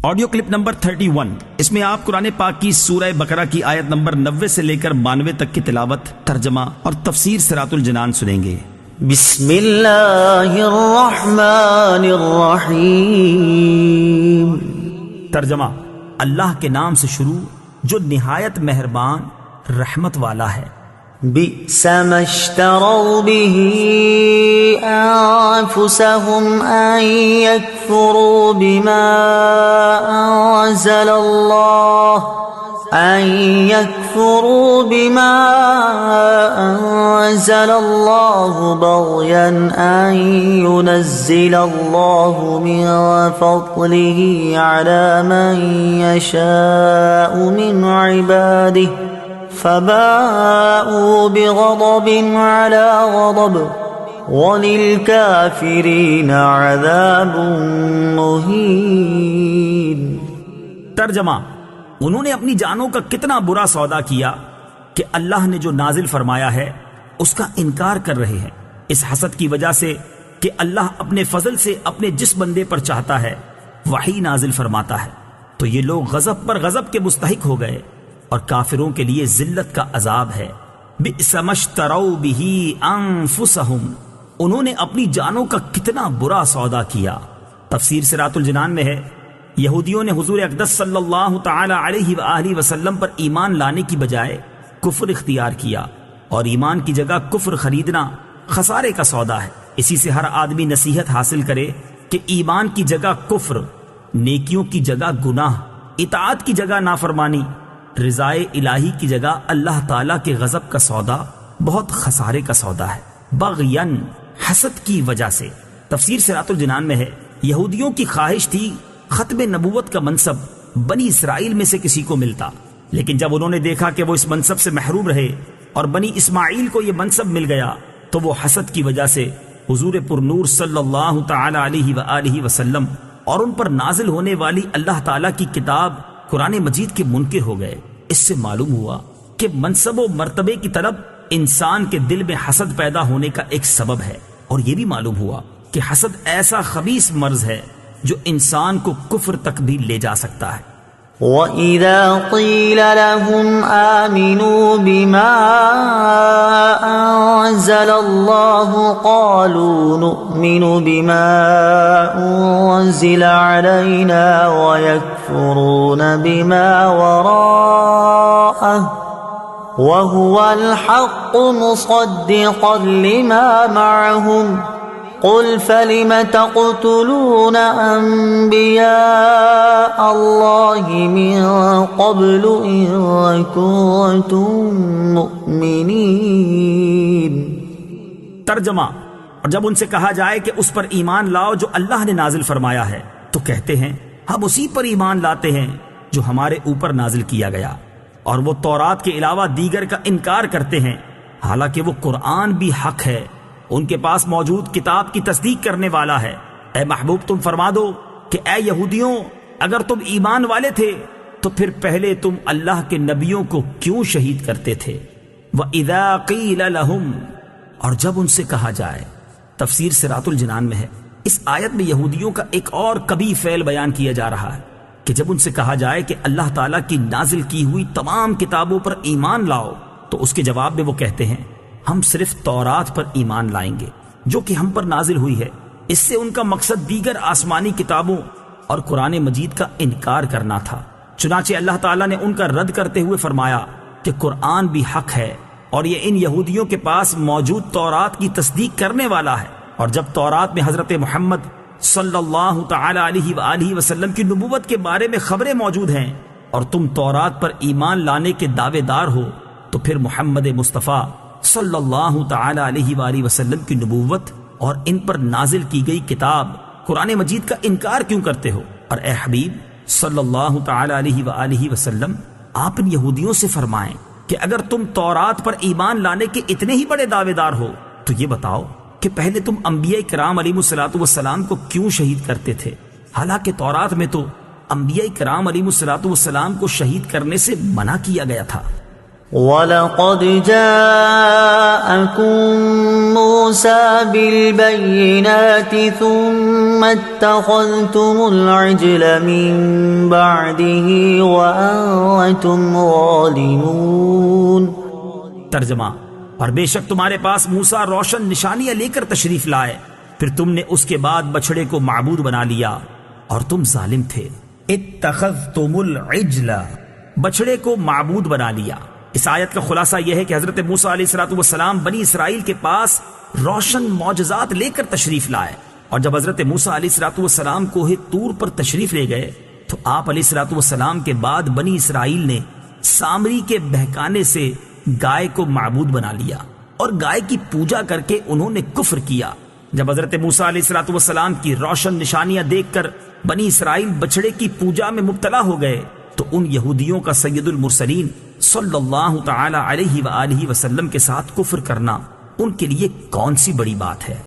Audio clip number 31، اس میں آپ قرآن پاک کی سورہ بقرہ کی آیت نمبر 90 سے لے کر 92 تک کی تلاوت، ترجمہ اور تفسیر صراط الجنان سنیں گے۔ بسم اللہ الرحمن الرحیم۔ ترجمہ: اللہ کے نام سے شروع جو نہایت مہربان رحمت والا ہے۔ بئس ما اشتروا به أنفسهم أن يكفروا بما أنزل الله بغيا أن ينزل الله من فضله على من يشاء من عباده فباءوا بغضب على غضب وَلِلْكَافِرِينَ عَذَابٌ مُّهِينٌ۔ ترجمہ: انہوں نے اپنی جانوں کا کتنا برا سودا کیا کہ اللہ نے جو نازل فرمایا ہے اس کا انکار کر رہے ہیں، اس حسد کی وجہ سے کہ اللہ اپنے فضل سے اپنے جس بندے پر چاہتا ہے وحی نازل فرماتا ہے، تو یہ لوگ غضب پر غضب کے مستحق ہو گئے اور کافروں کے لیے ذلت کا عذاب ہے۔ بئس ما اشتروا به انفسهم، انہوں نے اپنی جانوں کا کتنا برا سودا کیا۔ تفسیر صراط الجنان میں ہے، یہودیوں نے حضور اقدس صلی اللہ تعالی علیہ وآلہ وسلم پر ایمان لانے کی بجائے کفر اختیار کیا، اور ایمان کی جگہ کفر خریدنا خسارے کا سودا ہے۔ اسی سے ہر آدمی نصیحت حاصل کرے کہ ایمان کی جگہ کفر، نیکیوں کی جگہ گناہ، اطاعت کی جگہ نافرمانی، رضائے الہی کی جگہ اللہ تعالیٰ کے غضب کا سودا بہت خسارے کا سودا ہے۔ بغین، حسد کی وجہ سے۔ تفسیر صراط الجنان میں ہے، یہودیوں کی خواہش تھی ختم نبوت کا منصب بنی اسرائیل میں سے کسی کو ملتا، لیکن جب انہوں نے دیکھا کہ وہ اس منصب سے محروم رہے اور بنی اسماعیل کو یہ منصب مل گیا تو وہ حسد کی وجہ سے حضور پرنور صلی اللہ تعالی علیہ وآلہ وسلم اور ان پر نازل ہونے والی اللہ تعالیٰ کی کتاب قرآن مجید کے منکر ہو گئے۔ اس سے معلوم ہوا کہ منصب و مرتبے کی طلب انسان کے دل میں حسد پیدا ہونے کا ایک سبب ہے، اور یہ بھی معلوم ہوا کہ حسد ایسا خبیث مرض ہے جو انسان کو کفر تک بھی لے جا سکتا ہے۔ وَإِذَا قِيلَ لَهُمْ آمِنُوا بِمَا أَنزَلَ اللَّهُ قَالُوا نُؤْمِنُ بِمَا أُنزِلَ عَلَيْنَا وَيَكْفُرُونَ بِمَا وَرَاءَهُ وَهُوَ الْحَقُّ مُصَدِّقًا لِمَا مَعَهُمْ قُلْ فَلِمَ تَقْتُلُونَ أَنبِيَاءَ اللَّهِ مِن قَبْلُ إِن كُنتُم مُّؤْمِنِينَ۔ ترجمہ: اور جب ان سے کہا جائے کہ اس پر ایمان لاؤ جو اللہ نے نازل فرمایا ہے تو کہتے ہیں ہم اسی پر ایمان لاتے ہیں جو ہمارے اوپر نازل کیا گیا، اور وہ تورات کے علاوہ دیگر کا انکار کرتے ہیں، حالانکہ وہ قرآن بھی حق ہے، ان کے پاس موجود کتاب کی تصدیق کرنے والا ہے۔ اے محبوب تم فرما دو کہ اے یہودیوں، اگر تم ایمان والے تھے تو پھر پہلے تم اللہ کے نبیوں کو کیوں شہید کرتے تھے؟ وَإِذَا قِيلَ لَهُمْ، اور جب ان سے کہا جائے۔ تفسیر صراط الجنان میں ہے، اس آیت میں یہودیوں کا ایک اور کبھی فعل بیان کیا جا رہا ہے کہ جب ان سے کہا جائے کہ اللہ تعالیٰ کی نازل کی ہوئی تمام کتابوں پر ایمان لاؤ تو اس کے جواب میں وہ کہتے ہیں ہم صرف تورات پر ایمان لائیں گے جو کہ ہم پر نازل ہوئی ہے۔ اس سے ان کا مقصد دیگر آسمانی کتابوں اور قرآن مجید کا انکار کرنا تھا۔ چنانچہ اللہ تعالیٰ نے ان کا رد کرتے ہوئے فرمایا کہ قرآن بھی حق ہے اور یہ ان یہودیوں کے پاس موجود تورات کی تصدیق کرنے والا ہے، اور جب تورات میں حضرت محمد صلی اللہ تعالی علیہ وآلہ وسلم کی نبوت کے بارے میں خبریں موجود ہیں اور تم تورات پر ایمان لانے کے دعوے دار ہو، تو پھر محمد مصطفیٰ صلی اللہ تعالی علیہ وآلہ وسلم کی نبوت اور ان پر نازل کی گئی کتاب قرآن مجید کا انکار کیوں کرتے ہو؟ اور اے حبیب صلی اللہ تعالی علیہ وآلہ وسلم، آپ ان یہودیوں سے فرمائیں کہ اگر تم تورات پر ایمان لانے کے اتنے ہی بڑے دعوے دار ہو تو یہ بتاؤ کہ پہلے تم انبیاء کرام علیہ السلام کو کیوں شہید کرتے تھے، حالانکہ تورات میں تو انبیاء کرام علیہ السلام کو شہید کرنے سے منع کیا گیا تھا۔ وَلَقَدْ جَاءَكُم موسى بالبينات ثم اتخذتم العجل من بعده وأنتم ظالمون۔ ترجمہ، اور بے شک تمہارے پاس موسیٰ روشن نشانیاں لے کر تشریف لائے، پھر تم نے اس کے بعد بچڑے کو معبود بنا لیا اور تم ظالم تھے۔ اتخذتم العجل، بچڑے کو معبود بنا لیا۔ اس آیت کا خلاصہ یہ ہے کہ حضرت موسیٰ علیہ السلام بنی اسرائیل کے پاس روشن معجزات لے کر تشریف لائے، اور جب حضرت موسیٰ علیہ السلام کوہ طور پر تشریف لے گئے تو آپ علیہ السلام کے بعد بنی اسرائیل نے سامری کے بہکانے سے گائے کو معبود بنا لیا اور گائے کی پوجا کر کے انہوں نے کفر کیا۔ جب حضرت موسیٰ علیہ السلام کی روشن نشانیاں دیکھ کر بنی اسرائیل بچڑے کی پوجا میں مبتلا ہو گئے تو ان یہودیوں کا سید المرسلین صلی اللہ تعالی علیہ وآلہ وسلم کے ساتھ کفر کرنا ان کے لیے کون سی بڑی بات ہے۔